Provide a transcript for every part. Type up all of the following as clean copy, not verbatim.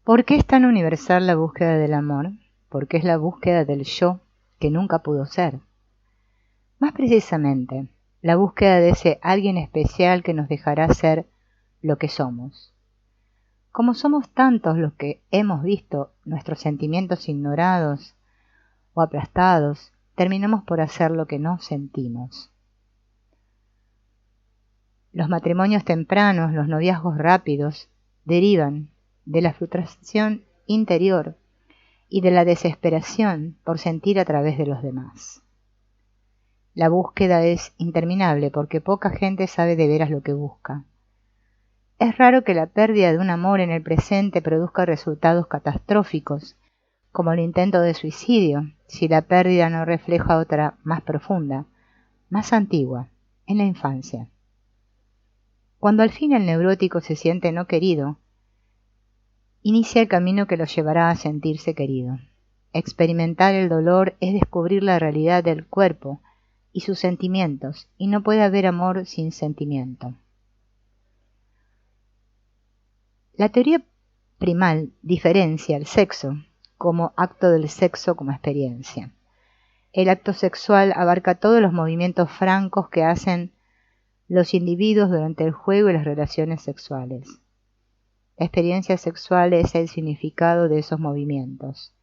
¿Por qué es tan universal la búsqueda del amor? Porque es la búsqueda del yo que nunca pudo ser. Más precisamente, la búsqueda de ese alguien especial que nos dejará ser lo que somos. Como somos tantos los que hemos visto nuestros sentimientos ignorados o aplastados, terminamos por hacer lo que no sentimos. Los matrimonios tempranos, los noviazgos rápidos, derivan de la frustración interior y de la desesperación por sentir a través de los demás. La búsqueda es interminable porque poca gente sabe de veras lo que busca. Es raro que la pérdida de un amor en el presente produzca resultados catastróficos, como el intento de suicidio, si la pérdida no refleja otra más profunda, más antigua, en la infancia. Cuando al fin el neurótico se siente no querido, inicia el camino que lo llevará a sentirse querido. Experimentar el dolor es descubrir la realidad del cuerpo y sus sentimientos, y no puede haber amor sin sentimiento. La teoría primal diferencia el sexo como acto del sexo como experiencia. El acto sexual abarca todos los movimientos francos que hacen los individuos durante el juego y las relaciones sexuales. La experiencia sexual es el significado de esos movimientos.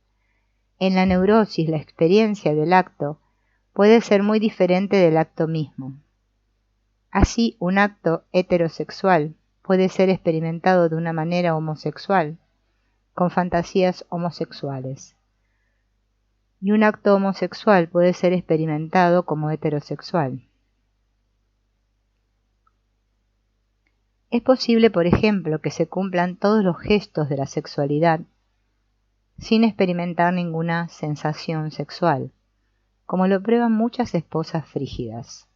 En la neurosis, la experiencia del acto puede ser muy diferente del acto mismo. Así, un acto heterosexual puede ser experimentado de una manera homosexual, con fantasías homosexuales. Y un acto homosexual puede ser experimentado como heterosexual. Es posible, por ejemplo, que se cumplan todos los gestos de la sexualidad sin experimentar ninguna sensación sexual, como lo prueban muchas esposas frígidas.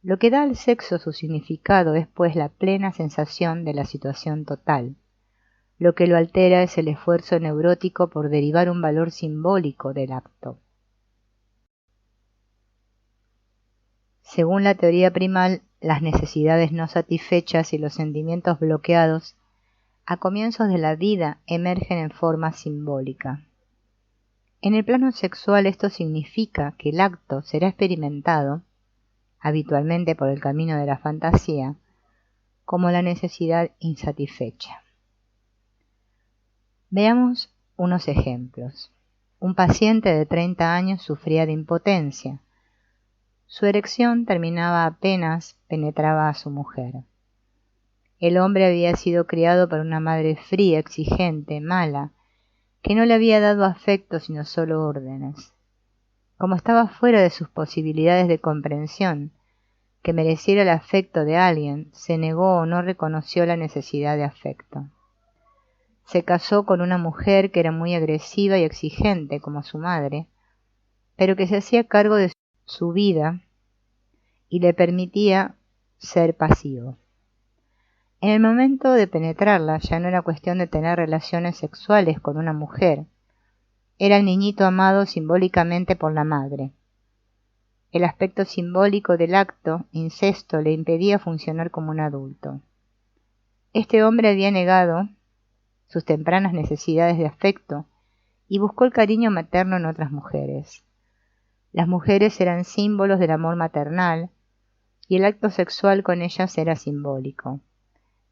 Lo que da al sexo su significado es pues la plena sensación de la situación total. Lo que lo altera es el esfuerzo neurótico por derivar un valor simbólico del acto. Según la teoría primal, las necesidades no satisfechas y los sentimientos bloqueados a comienzos de la vida emergen en forma simbólica. En el plano sexual esto significa que el acto será experimentado, habitualmente por el camino de la fantasía, como la necesidad insatisfecha. Veamos unos ejemplos. Un paciente de 30 años sufría de impotencia. Su erección terminaba apenas penetraba a su mujer. El hombre había sido criado por una madre fría, exigente, mala, que no le había dado afecto sino solo órdenes. Como estaba fuera de sus posibilidades de comprensión, que mereciera el afecto de alguien, se negó o no reconoció la necesidad de afecto. Se casó con una mujer que era muy agresiva y exigente como su madre, pero que se hacía cargo de su vida y le permitía ser pasivo. En el momento de penetrarla ya no era cuestión de tener relaciones sexuales con una mujer, era el niñito amado simbólicamente por la madre. El aspecto simbólico del acto, incesto, le impedía funcionar como un adulto. Este hombre había negado sus tempranas necesidades de afecto y buscó el cariño materno en otras mujeres. Las mujeres eran símbolos del amor maternal y el acto sexual con ellas era simbólico.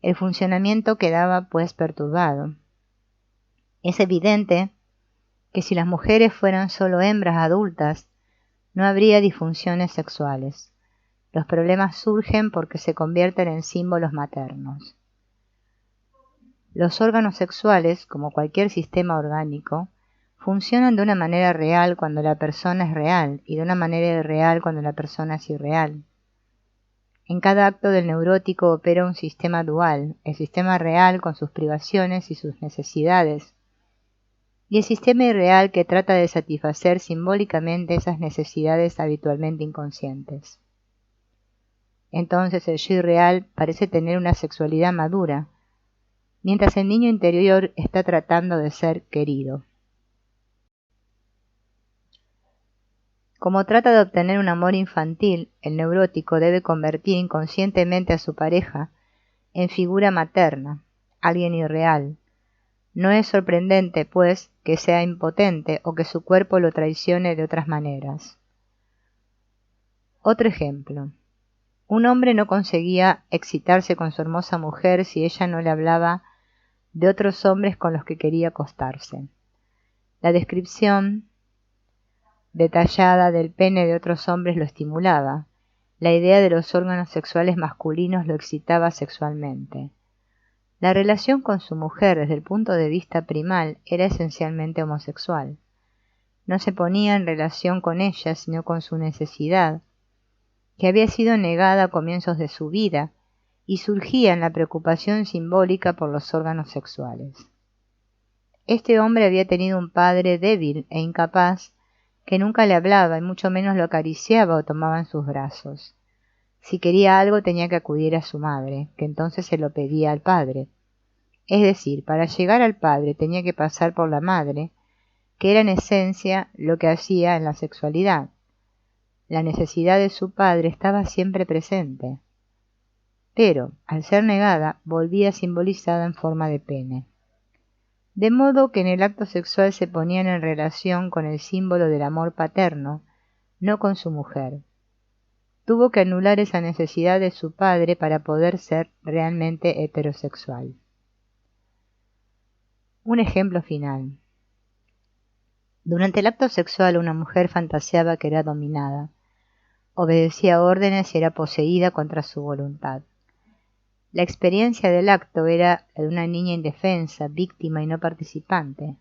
El funcionamiento quedaba pues perturbado. Es evidente que si las mujeres fueran solo hembras adultas, no habría disfunciones sexuales. Los problemas surgen porque se convierten en símbolos maternos. Los órganos sexuales, como cualquier sistema orgánico, funcionan de una manera real cuando la persona es real y de una manera irreal cuando la persona es irreal. En cada acto del neurótico opera un sistema dual, el sistema real con sus privaciones y sus necesidades, y el sistema irreal que trata de satisfacer simbólicamente esas necesidades habitualmente inconscientes. Entonces el yo irreal parece tener una sexualidad madura, mientras el niño interior está tratando de ser querido. Como trata de obtener un amor infantil, el neurótico debe convertir inconscientemente a su pareja en figura materna, alguien irreal, No es sorprendente, pues, que sea impotente o que su cuerpo lo traicione de otras maneras. Otro ejemplo. Un hombre no conseguía excitarse con su hermosa mujer si ella no le hablaba de otros hombres con los que quería acostarse. La descripción detallada del pene de otros hombres lo estimulaba. La idea de los órganos sexuales masculinos lo excitaba sexualmente. La relación con su mujer desde el punto de vista primal era esencialmente homosexual. No se ponía en relación con ella sino con su necesidad, que había sido negada a comienzos de su vida, y surgía en la preocupación simbólica por los órganos sexuales. Este hombre había tenido un padre débil e incapaz, que nunca le hablaba y mucho menos lo acariciaba o tomaba en sus brazos. Si quería algo tenía que acudir a su madre, que entonces se lo pedía al padre. Es decir, para llegar al padre tenía que pasar por la madre, que era en esencia lo que hacía en la sexualidad. La necesidad de su padre estaba siempre presente, pero, al ser negada, volvía simbolizada en forma de pene. De modo que en el acto sexual se ponían en relación con el símbolo del amor paterno, no con su mujer. Tuvo que anular esa necesidad de su padre para poder ser realmente heterosexual. Un ejemplo final. Durante el acto sexual una mujer fantaseaba que era dominada, obedecía órdenes y era poseída contra su voluntad. La experiencia del acto era la de una niña indefensa, víctima y no participante.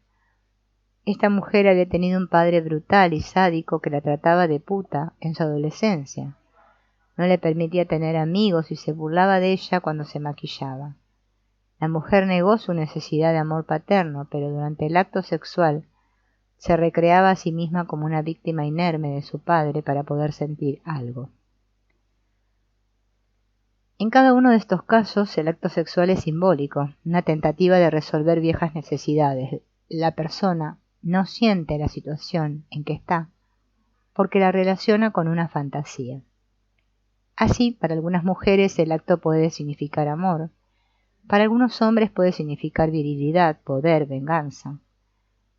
Esta mujer había tenido un padre brutal y sádico que la trataba de puta en su adolescencia. No le permitía tener amigos y se burlaba de ella cuando se maquillaba. La mujer negó su necesidad de amor paterno, pero durante el acto sexual se recreaba a sí misma como una víctima inerme de su padre para poder sentir algo. En cada uno de estos casos el acto sexual es simbólico, una tentativa de resolver viejas necesidades. La persona no siente la situación en que está porque la relaciona con una fantasía. Así, para algunas mujeres el acto puede significar amor, para algunos hombres puede significar virilidad, poder, venganza.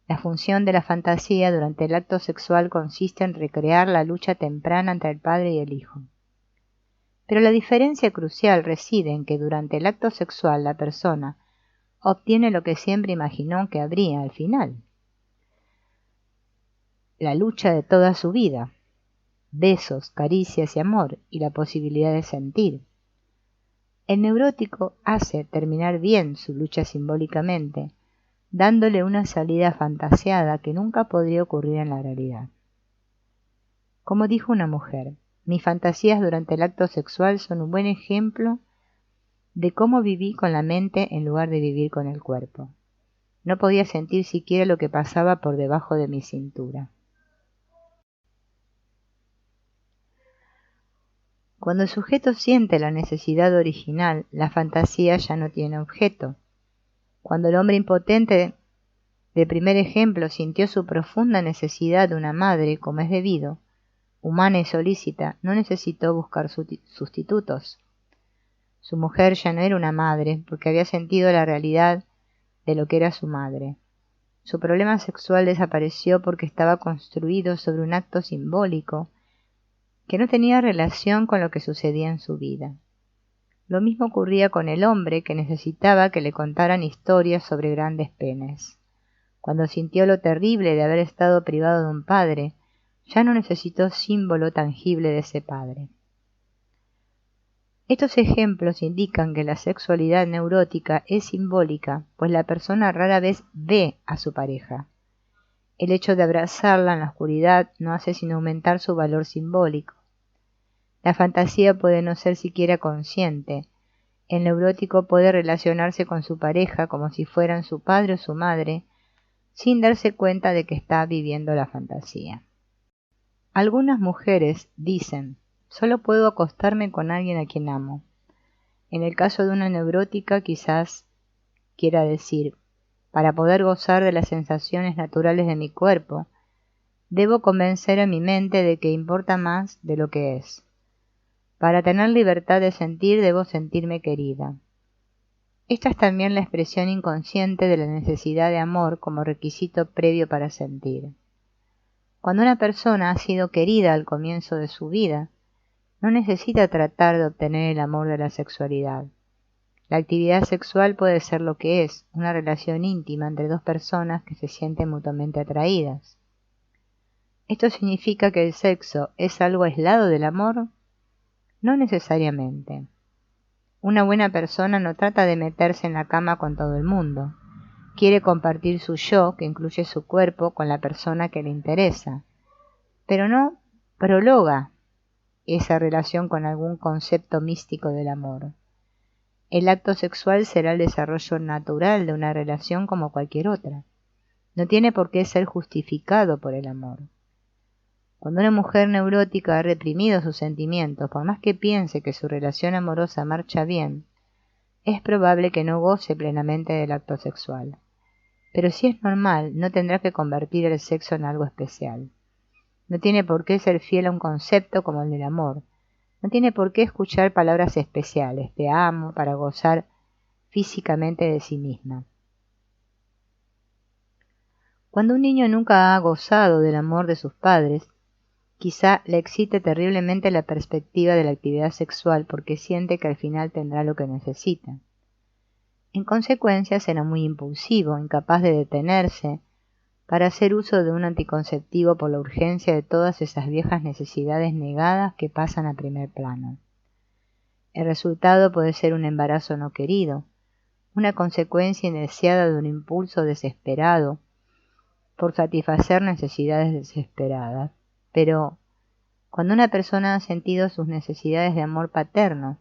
La función de la fantasía durante el acto sexual consiste en recrear la lucha temprana entre el padre y el hijo. Pero la diferencia crucial reside en que durante el acto sexual la persona obtiene lo que siempre imaginó que habría al final. La lucha de toda su vida, besos, caricias y amor, y la posibilidad de sentir. El neurótico hace terminar bien su lucha simbólicamente, dándole una salida fantaseada que nunca podría ocurrir en la realidad. Como dijo una mujer, mis fantasías durante el acto sexual son un buen ejemplo de cómo viví con la mente en lugar de vivir con el cuerpo. No podía sentir siquiera lo que pasaba por debajo de mi cintura. Cuando el sujeto siente la necesidad original, la fantasía ya no tiene objeto. Cuando el hombre impotente de primer ejemplo sintió su profunda necesidad de una madre, como es debido, humana y solícita, no necesitó buscar sustitutos. Su mujer ya no era una madre, porque había sentido la realidad de lo que era su madre. Su problema sexual desapareció porque estaba construido sobre un acto simbólico que no tenía relación con lo que sucedía en su vida. Lo mismo ocurría con el hombre que necesitaba que le contaran historias sobre grandes penes. Cuando sintió lo terrible de haber estado privado de un padre, ya no necesitó símbolo tangible de ese padre. Estos ejemplos indican que la sexualidad neurótica es simbólica, pues la persona rara vez ve a su pareja. El hecho de abrazarla en la oscuridad no hace sino aumentar su valor simbólico. La fantasía puede no ser siquiera consciente. El neurótico puede relacionarse con su pareja como si fueran su padre o su madre, sin darse cuenta de que está viviendo la fantasía. Algunas mujeres dicen, solo puedo acostarme con alguien a quien amo. En el caso de una neurótica quizás quiera decir, para poder gozar de las sensaciones naturales de mi cuerpo, debo convencer a mi mente de que importa más de lo que es. Para tener libertad de sentir debo sentirme querida. Esta es también la expresión inconsciente de la necesidad de amor como requisito previo para sentir. Cuando una persona ha sido querida al comienzo de su vida, no necesita tratar de obtener el amor de la sexualidad. La actividad sexual puede ser lo que es, una relación íntima entre dos personas que se sienten mutuamente atraídas. ¿Esto significa que el sexo es algo aislado del amor? No necesariamente. Una buena persona no trata de meterse en la cama con todo el mundo. Quiere compartir su yo, que incluye su cuerpo, con la persona que le interesa, pero no prologa esa relación con algún concepto místico del amor. El acto sexual será el desarrollo natural de una relación como cualquier otra. No tiene por qué ser justificado por el amor. Cuando una mujer neurótica ha reprimido sus sentimientos, por más que piense que su relación amorosa marcha bien, es probable que no goce plenamente del acto sexual. Pero si es normal, no tendrá que convertir el sexo en algo especial. No tiene por qué ser fiel a un concepto como el del amor. No tiene por qué escuchar palabras especiales, te amo, para gozar físicamente de sí misma. Cuando un niño nunca ha gozado del amor de sus padres, quizá le excite terriblemente la perspectiva de la actividad sexual porque siente que al final tendrá lo que necesita. En consecuencia, será muy impulsivo, incapaz de detenerse para hacer uso de un anticonceptivo por la urgencia de todas esas viejas necesidades negadas que pasan a primer plano. El resultado puede ser un embarazo no querido, una consecuencia indeseada de un impulso desesperado por satisfacer necesidades desesperadas. Pero cuando una persona ha sentido sus necesidades de amor paterno,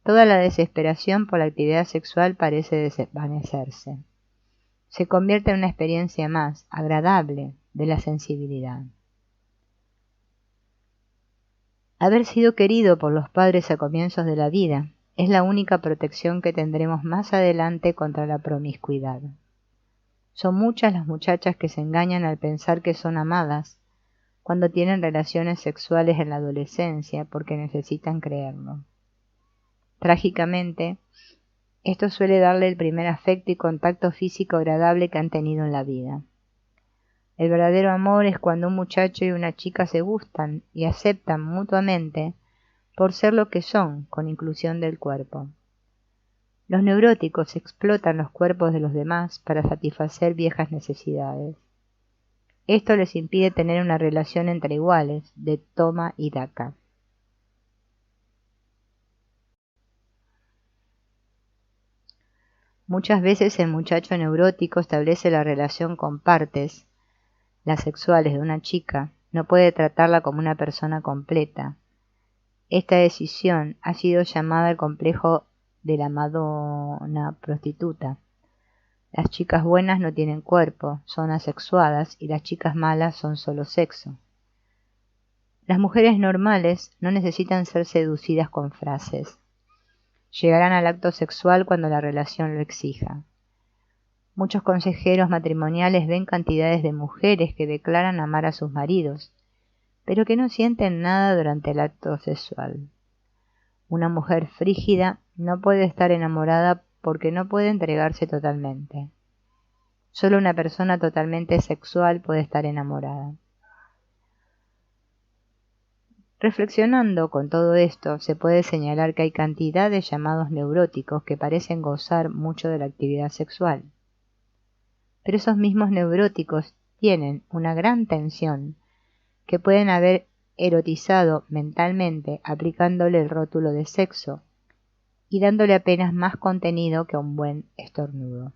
toda la desesperación por la actividad sexual parece desvanecerse. Se convierte en una experiencia más agradable de la sensibilidad. Haber sido querido por los padres a comienzos de la vida es la única protección que tendremos más adelante contra la promiscuidad. Son muchas las muchachas que se engañan al pensar que son amadas cuando tienen relaciones sexuales en la adolescencia porque necesitan creerlo. Trágicamente, esto suele darle el primer afecto y contacto físico agradable que han tenido en la vida. El verdadero amor es cuando un muchacho y una chica se gustan y aceptan mutuamente por ser lo que son, con inclusión del cuerpo. Los neuróticos explotan los cuerpos de los demás para satisfacer viejas necesidades. Esto les impide tener una relación entre iguales, de toma y daca. Muchas veces el muchacho neurótico establece la relación con partes, las sexuales de una chica, no puede tratarla como una persona completa. Esta decisión ha sido llamada el complejo de la Madonna prostituta. Las chicas buenas no tienen cuerpo, son asexuadas, y las chicas malas son solo sexo. Las mujeres normales no necesitan ser seducidas con frases. Llegarán al acto sexual cuando la relación lo exija. Muchos consejeros matrimoniales ven cantidades de mujeres que declaran amar a sus maridos, pero que no sienten nada durante el acto sexual. Una mujer frígida no puede estar enamorada porque no puede entregarse totalmente. Solo una persona totalmente sexual puede estar enamorada. Reflexionando con todo esto, se puede señalar que hay cantidad de llamados neuróticos que parecen gozar mucho de la actividad sexual. Pero esos mismos neuróticos tienen una gran tensión que pueden haber erotizado mentalmente aplicándole el rótulo de sexo y dándole apenas más contenido que a un buen estornudo.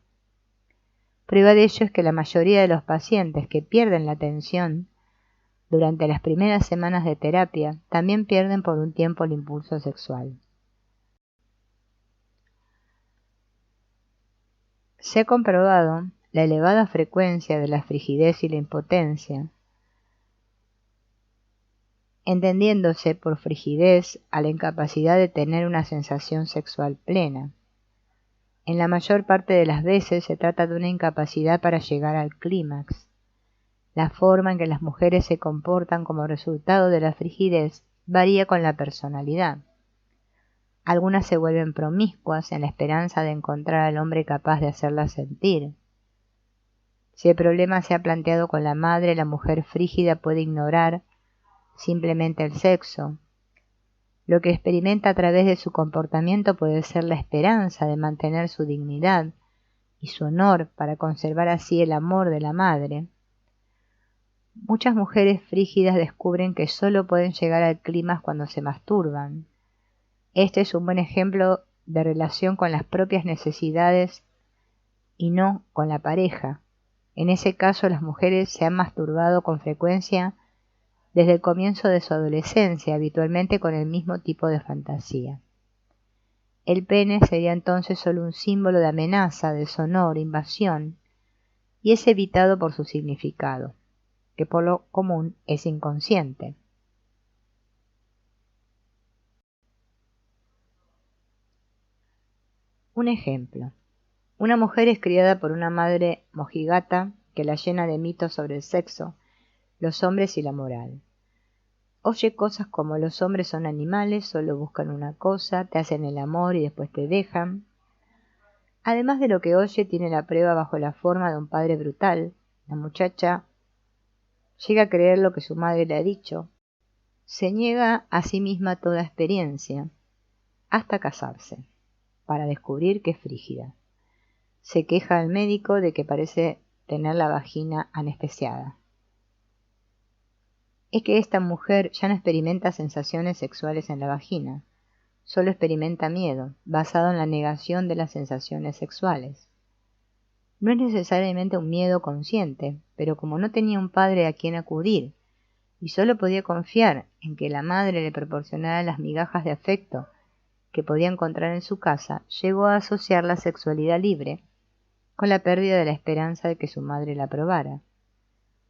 Prueba de ello es que la mayoría de los pacientes que pierden la atención durante las primeras semanas de terapia también pierden por un tiempo el impulso sexual. Se ha comprobado la elevada frecuencia de la frigidez y la impotencia, entendiéndose por frigidez a la incapacidad de tener una sensación sexual plena. En la mayor parte de las veces se trata de una incapacidad para llegar al clímax. La forma en que las mujeres se comportan como resultado de la frigidez varía con la personalidad. Algunas se vuelven promiscuas en la esperanza de encontrar al hombre capaz de hacerlas sentir. Si el problema se ha planteado con la madre, la mujer frígida puede ignorar simplemente el sexo. Lo que experimenta a través de su comportamiento puede ser la esperanza de mantener su dignidad y su honor para conservar así el amor de la madre. Muchas mujeres frígidas descubren que solo pueden llegar al clímax cuando se masturban. Este es un buen ejemplo de relación con las propias necesidades y no con la pareja. En ese caso, las mujeres se han masturbado con frecuencia desde el comienzo de su adolescencia, habitualmente con el mismo tipo de fantasía. El pene sería entonces solo un símbolo de amenaza, deshonor, invasión, y es evitado por su significado, que por lo común es inconsciente. Un ejemplo. Una mujer es criada por una madre mojigata que la llena de mitos sobre el sexo, los hombres y la moral. Oye cosas como los hombres son animales, solo buscan una cosa, te hacen el amor y después te dejan. Además de lo que oye, tiene la prueba bajo la forma de un padre brutal. La muchacha llega a creer lo que su madre le ha dicho. Se niega a sí misma toda experiencia, hasta casarse, para descubrir que es frígida. Se queja al médico de que parece tener la vagina anestesiada. Es que esta mujer ya no experimenta sensaciones sexuales en la vagina, solo experimenta miedo, basado en la negación de las sensaciones sexuales. No es necesariamente un miedo consciente, pero como no tenía un padre a quien acudir, y solo podía confiar en que la madre le proporcionara las migajas de afecto que podía encontrar en su casa, llegó a asociar la sexualidad libre con la pérdida de la esperanza de que su madre la aprobara.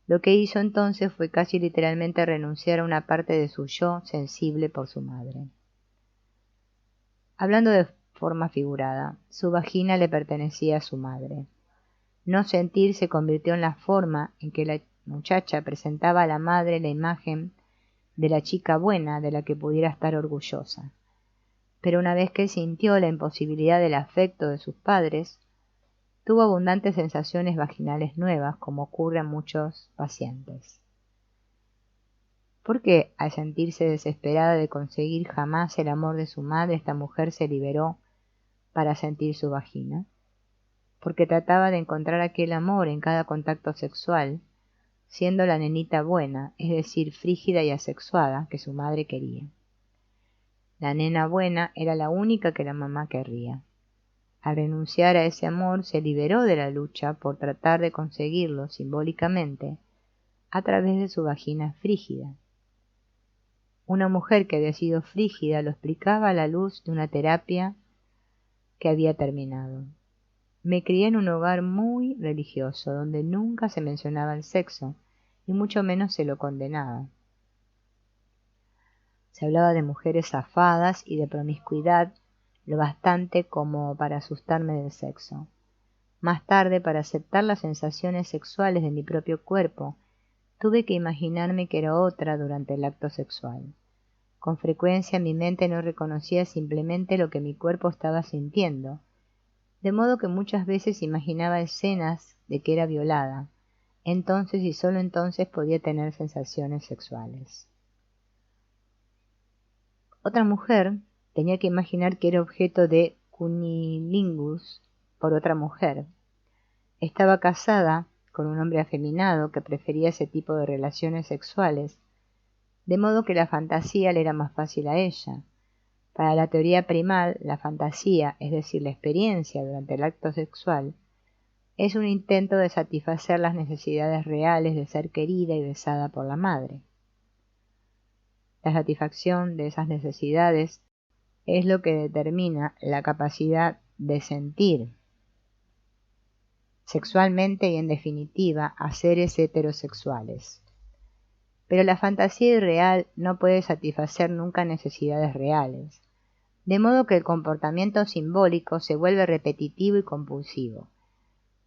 Lo que hizo entonces fue casi literalmente renunciar a una parte de su yo sensible por su madre. Hablando de forma figurada, su vagina le pertenecía a su madre. No sentir se convirtió en la forma en que la muchacha presentaba a la madre la imagen de la chica buena de la que pudiera estar orgullosa. Pero una vez que sintió la imposibilidad del afecto de sus padres, tuvo abundantes sensaciones vaginales nuevas, como ocurre a muchos pacientes. ¿Por qué, al sentirse desesperada de conseguir jamás el amor de su madre, esta mujer se liberó para sentir su vagina? Porque trataba de encontrar aquel amor en cada contacto sexual, siendo la nenita buena, es decir, frígida y asexuada, que su madre quería. La nena buena era la única que la mamá querría. Al renunciar a ese amor, se liberó de la lucha por tratar de conseguirlo simbólicamente a través de su vagina frígida. Una mujer que había sido frígida lo explicaba a la luz de una terapia que había terminado. Me crié en un hogar muy religioso, donde nunca se mencionaba el sexo, y mucho menos se lo condenaba. Se hablaba de mujeres zafadas y de promiscuidad, lo bastante como para asustarme del sexo. Más tarde, para aceptar las sensaciones sexuales de mi propio cuerpo, tuve que imaginarme que era otra durante el acto sexual. Con frecuencia mi mente no reconocía simplemente lo que mi cuerpo estaba sintiendo, de modo que muchas veces imaginaba escenas de que era violada. Entonces y solo entonces podía tener sensaciones sexuales. Otra mujer tenía que imaginar que era objeto de cunilingus por otra mujer. Estaba casada con un hombre afeminado que prefería ese tipo de relaciones sexuales, de modo que la fantasía le era más fácil a ella. Para la teoría primal, la fantasía, es decir, la experiencia durante el acto sexual, es un intento de satisfacer las necesidades reales de ser querida y besada por la madre. La satisfacción de esas necesidades es lo que determina la capacidad de sentir sexualmente y, en definitiva, a seres heterosexuales. Pero la fantasía irreal no puede satisfacer nunca necesidades reales, de modo que el comportamiento simbólico se vuelve repetitivo y compulsivo.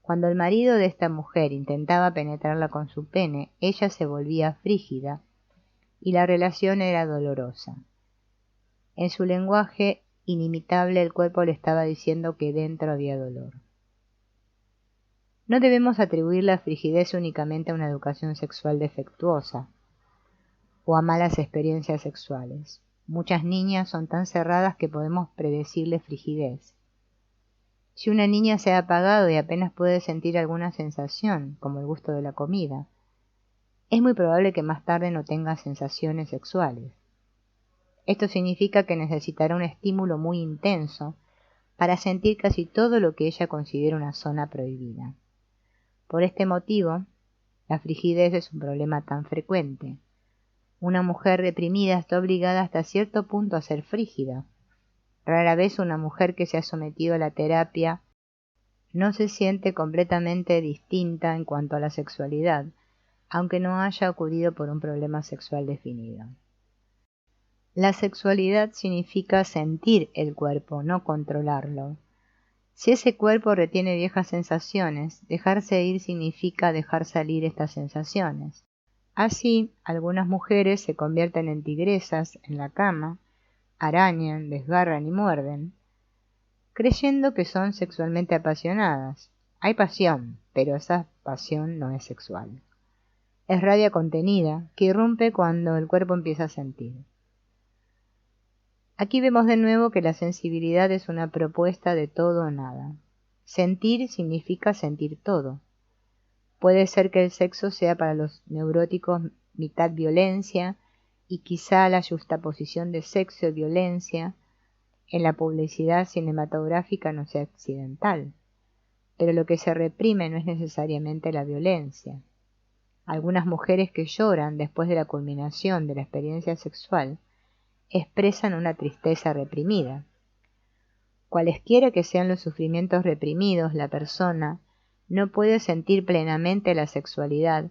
Cuando el marido de esta mujer intentaba penetrarla con su pene, ella se volvía frígida y la relación era dolorosa. En su lenguaje inimitable, el cuerpo le estaba diciendo que dentro había dolor. No debemos atribuir la frigidez únicamente a una educación sexual defectuosa o a malas experiencias sexuales. Muchas niñas son tan cerradas que podemos predecirles frigidez. Si una niña se ha apagado y apenas puede sentir alguna sensación, como el gusto de la comida, es muy probable que más tarde no tenga sensaciones sexuales. Esto significa que necesitará un estímulo muy intenso para sentir casi todo lo que ella considera una zona prohibida. Por este motivo, la frigidez es un problema tan frecuente. Una mujer reprimida está obligada hasta cierto punto a ser frígida. Rara vez una mujer que se ha sometido a la terapia no se siente completamente distinta en cuanto a la sexualidad, aunque no haya ocurrido por un problema sexual definido. La sexualidad significa sentir el cuerpo, no controlarlo. Si ese cuerpo retiene viejas sensaciones, dejarse ir significa dejar salir estas sensaciones. Así, algunas mujeres se convierten en tigresas en la cama, arañan, desgarran y muerden, creyendo que son sexualmente apasionadas. Hay pasión, pero esa pasión no es sexual. Es rabia contenida, que irrumpe cuando el cuerpo empieza a sentir. Aquí vemos de nuevo que la sensibilidad es una propuesta de todo o nada. Sentir significa sentir todo. Puede ser que el sexo sea para los neuróticos mitad violencia, y quizá la juxtaposición de sexo y violencia en la publicidad cinematográfica no sea accidental. Pero lo que se reprime no es necesariamente la violencia. Algunas mujeres que lloran después de la culminación de la experiencia sexual expresan una tristeza reprimida. Cualesquiera que sean los sufrimientos reprimidos, la persona no puede sentir plenamente la sexualidad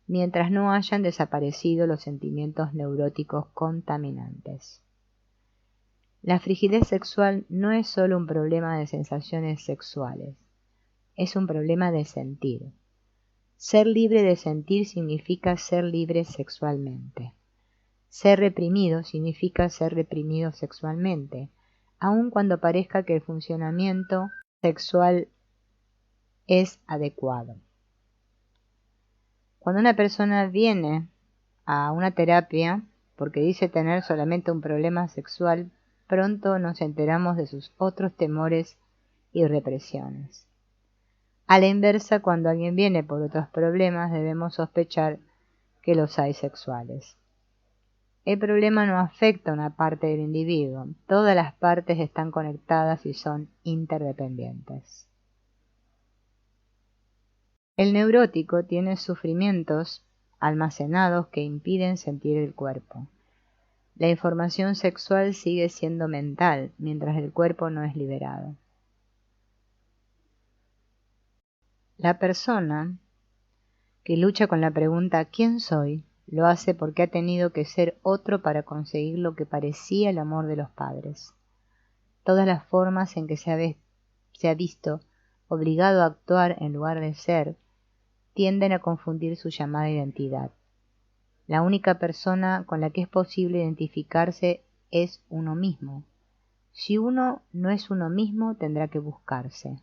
mientras no hayan desaparecido los sentimientos neuróticos contaminantes. La frigidez sexual no es solo un problema de sensaciones sexuales, es un problema de sentir. Ser libre de sentir significa ser libre sexualmente. Ser reprimido significa ser reprimido sexualmente, aun cuando parezca que el funcionamiento sexual es adecuado. Cuando una persona viene a una terapia porque dice tener solamente un problema sexual, pronto nos enteramos de sus otros temores y represiones. A la inversa, cuando alguien viene por otros problemas, debemos sospechar que los hay sexuales. El problema no afecta a una parte del individuo, todas las partes están conectadas y son interdependientes. El neurótico tiene sufrimientos almacenados que impiden sentir el cuerpo. La información sexual sigue siendo mental, mientras el cuerpo no es liberado. La persona que lucha con la pregunta ¿quién soy? Lo hace porque ha tenido que ser otro para conseguir lo que parecía el amor de los padres. Todas las formas en que se ha visto obligado a actuar en lugar de ser tienden a confundir su llamada identidad. La única persona con la que es posible identificarse es uno mismo. Si uno no es uno mismo, tendrá que buscarse.